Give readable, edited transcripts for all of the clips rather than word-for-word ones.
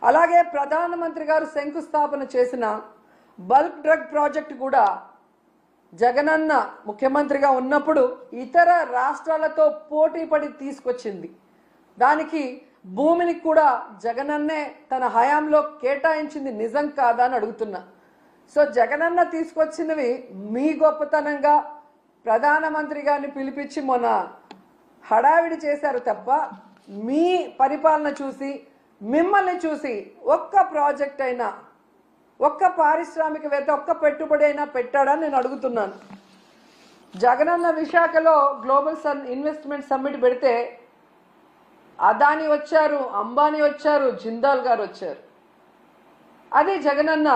అలాగే ప్రధానమంత్రి గారు శంకుస్థాపన చేసిన బల్క్ డ్రగ్ ప్రాజెక్ట్ కూడా జగనన్న ముఖ్యమంత్రిగా ఉన్నప్పుడు ఇతర రాష్ట్రాలతో పోటీ పడి తీసుకొచ్చింది. దానికి భూమిని కూడా జగనన్నే తన హయాంలో కేటాయించింది నిజం కాదా అని అడుగుతున్నా. సో జగనన్న తీసుకొచ్చినవి మీ గొప్పతనంగా ప్రధానమంత్రి గారిని పిలిపించి మొన్న హడావిడి చేశారు తప్ప మీ పరిపాలన చూసి మిమ్మల్ని చూసి ఒక్క ప్రాజెక్ట్ అయినా ఒక్క పారిశ్రామికవేత్త ఒక్క పెట్టుబడి అయినా పెట్టాడని నేను అడుగుతున్నాను. జగనన్న విశాఖలో గ్లోబల్ ఇన్వెస్ట్మెంట్ సమ్మిట్ పెడితే అదాని వచ్చారు, అంబానీ వచ్చారు, జిందాల్ గారు వచ్చారు. అది జగనన్న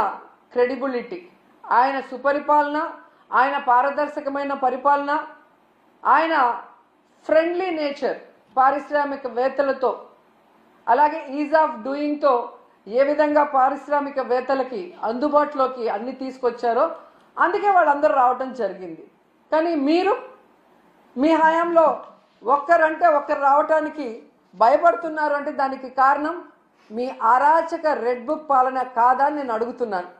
క్రెడిబిలిటీ, ఆయన సుపరిపాలన, ఆయన పారదర్శకమైన పరిపాలన, ఆయన ఫ్రెండ్లీ నేచర్ పారిశ్రామికవేత్తలతో, అలాగే ఈజ్ ఆఫ్ డూయింగ్తో ఏ విధంగా పారిశ్రామికవేత్తలకి అందుబాటులోకి అన్ని తీసుకొచ్చారో అందుకే వాళ్ళందరూ రావటం జరిగింది. కానీ మీరు మీ హయాంలో ఒక్కరంటే ఒక్కరు రావటానికి భయపడుతున్నారు అంటే దానికి కారణం మీ అరాచక రెడ్ బుక్ పాలన కాదా అని నేను అడుగుతున్నాను.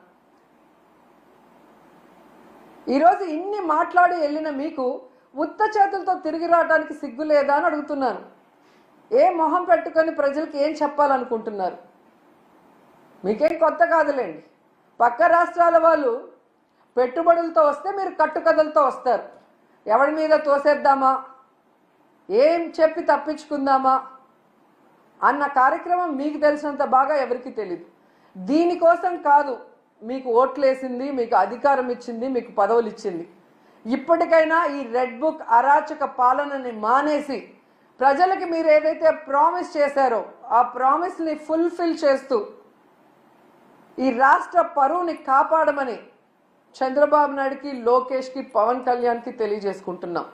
ఈరోజు ఇన్ని మాట్లాడి వెళ్ళిన మీకు ఉత్త చేతులతో తిరిగి రావడానికి సిగ్గు లేదా అని అడుగుతున్నాను. ఏ మొహం పెట్టుకొని ప్రజలకు ఏం చెప్పాలనుకుంటున్నారు? మీకేం కొత్త కాదులేండి. పక్క రాష్ట్రాల వాళ్ళు పెట్టుబడులతో వస్తే మీరు కట్టుకథలతో వస్తారు. ఎవరి మీద తోసేద్దామా, ఏం చెప్పి తప్పించుకుందామా అన్న కార్యక్రమం మీకు తెలిసినంత బాగా ఎవరికి తెలియదు. దీనికోసం కాదు మీకు ఓట్లేసింది, మీకు అధికారం ఇచ్చింది, మీకు పదవులు ఇచ్చింది. ఇప్పటికైనా ఈ రెడ్ బుక్ అరాచక పాలనని మానేసి ప్రజలకి మీరు ఏదైతే ప్రామిస్ చేశారో ఆ ప్రామిస్ని ఫుల్ఫిల్ చేస్తూ ఈ రాష్ట్ర పరువుని కాపాడమని చంద్రబాబు నాయుడుకి, లోకేష్కి, పవన్ కళ్యాణ్కి తెలియజేసుకుంటున్నాం.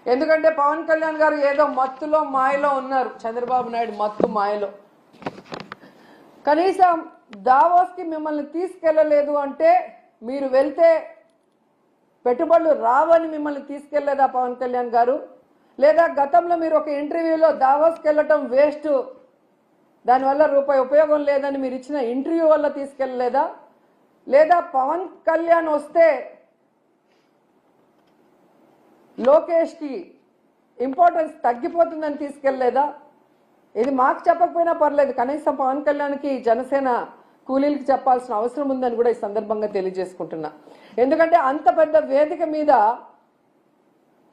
ఎందుకంటే పవన్ కళ్యాణ్ గారు ఏదో మత్తులో మాయలో ఉన్నారు, చంద్రబాబు నాయుడు మత్తు మాయలో. కనీసం దావోస్కి మిమ్మల్ని తీసుకెళ్ళలేదు అంటే మీరు వెళ్తే పెట్టుబడులు రావని మిమ్మల్ని తీసుకెళ్లేదా పవన్ కళ్యాణ్ గారు? లేదా గతంలో మీరు ఒక ఇంటర్వ్యూలో దావోస్కి వెళ్ళటం వేస్ట్, దానివల్ల రూపాయి ఉపయోగం లేదని మీరు ఇచ్చిన ఇంటర్వ్యూ వల్ల తీసుకెళ్ళలేదా? లేదా పవన్ కళ్యాణ్ వస్తే లోకేష్కి ఇంపార్టెన్స్ తగ్గిపోతుందని తీసుకెళ్ళలేదా? ఇది మాకు చెప్పకపోయినా పర్లేదు, కనీసం పవన్ కళ్యాణ్కి జనసేన కూలీలకు చెప్పాల్సిన అవసరం ఉందని కూడా ఈ సందర్భంగా తెలియజేసుకుంటున్నా. ఎందుకంటే అంత పెద్ద వేదిక మీద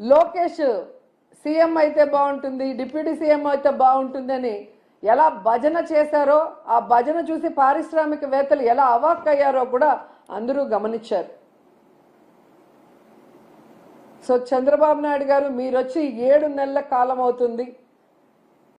లోకేష్ సీఎం అయితే బాగుంటుంది, డిప్యూటీ సీఎం అయితే బాగుంటుంది అని ఎలా భజన చేశారో, ఆ భజన చూసి పారిశ్రామికవేత్తలు ఎలా అవాక్కయ్యారో కూడా అందరూ గమనించారు. సో చంద్రబాబు నాయుడు గారు మీరు వచ్చి 7 నెలల కాలం అవుతుంది.